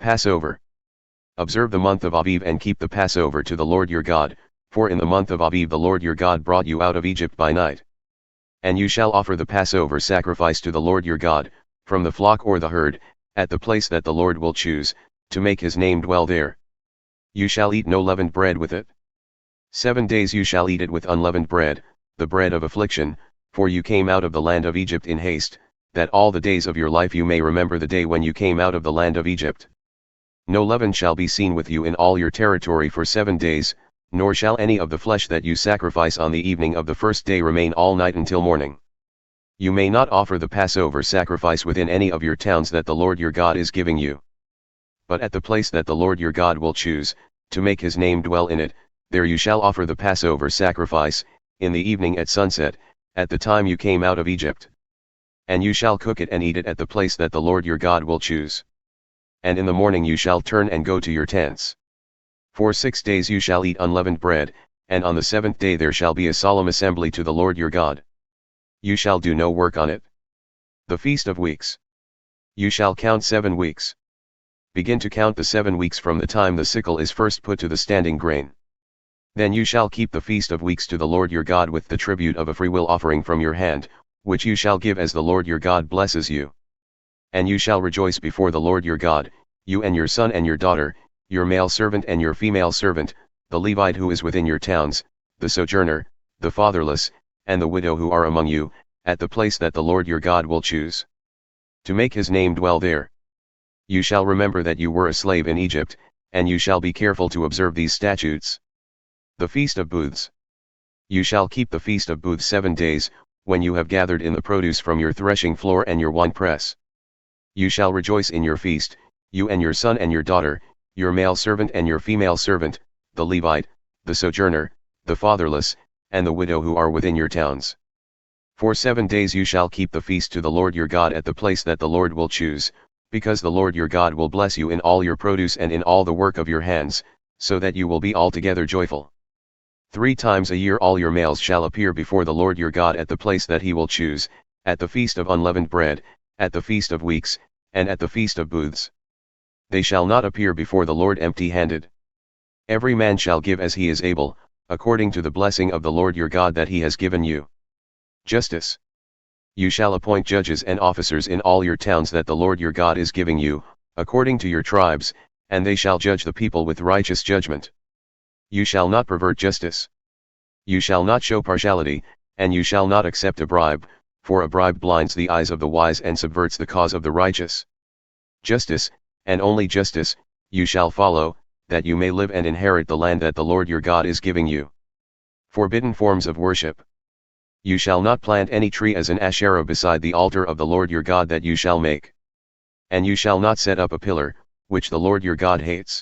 Passover. Observe the month of Abib and keep the Passover to the Lord your God, for in the month of Abib the Lord your God brought you out of Egypt by night. And you shall offer the Passover sacrifice to the Lord your God, from the flock or the herd, at the place that the Lord will choose, to make his name dwell there. You shall eat no leavened bread with it. 7 days you shall eat it with unleavened bread, the bread of affliction, for you came out of the land of Egypt in haste, that all the days of your life you may remember the day when you came out of the land of Egypt. No leaven shall be seen with you in all your territory for 7 days, nor shall any of the flesh that you sacrifice on the evening of the first day remain all night until morning. You may not offer the Passover sacrifice within any of your towns that the Lord your God is giving you. But at the place that the Lord your God will choose, to make his name dwell in it, there you shall offer the Passover sacrifice, in the evening at sunset, at the time you came out of Egypt. And you shall cook it and eat it at the place that the Lord your God will choose. And in the morning you shall turn and go to your tents. For 6 days you shall eat unleavened bread, and on the 7th day there shall be a solemn assembly to the Lord your God. You shall do no work on it. The Feast of Weeks. You shall count 7 weeks. Begin to count the 7 weeks from the time the sickle is first put to the standing grain. Then you shall keep the Feast of Weeks to the Lord your God with the tribute of a freewill offering from your hand, which you shall give as the Lord your God blesses you. And you shall rejoice before the Lord your God, you and your son and your daughter, your male servant and your female servant, the Levite who is within your towns, the sojourner, the fatherless, and the widow who are among you, at the place that the Lord your God will choose, to make his name dwell there. You shall remember that you were a slave in Egypt, and you shall be careful to observe these statutes. The Feast of Booths. You shall keep the Feast of Booths 7 days, when you have gathered in the produce from your threshing floor and your winepress. You shall rejoice in your feast, you and your son and your daughter, your male servant and your female servant, the Levite, the sojourner, the fatherless, and the widow who are within your towns. For 7 days you shall keep the feast to the Lord your God at the place that the Lord will choose, because the Lord your God will bless you in all your produce and in all the work of your hands, so that you will be altogether joyful. 3 times a year all your males shall appear before the Lord your God at the place that he will choose, at the Feast of Unleavened Bread, at the Feast of Weeks, and at the Feast of Booths. They shall not appear before the Lord empty-handed. Every man shall give as he is able, according to the blessing of the Lord your God that he has given you. Justice. You shall appoint judges and officers in all your towns that the Lord your God is giving you, according to your tribes, and they shall judge the people with righteous judgment. You shall not pervert justice. You shall not show partiality, and you shall not accept a bribe, for a bribe blinds the eyes of the wise and subverts the cause of the righteous. Justice, and only justice, you shall follow, that you may live and inherit the land that the Lord your God is giving you. Forbidden forms of worship. You shall not plant any tree as an Asherah beside the altar of the Lord your God that you shall make. And you shall not set up a pillar, which the Lord your God hates.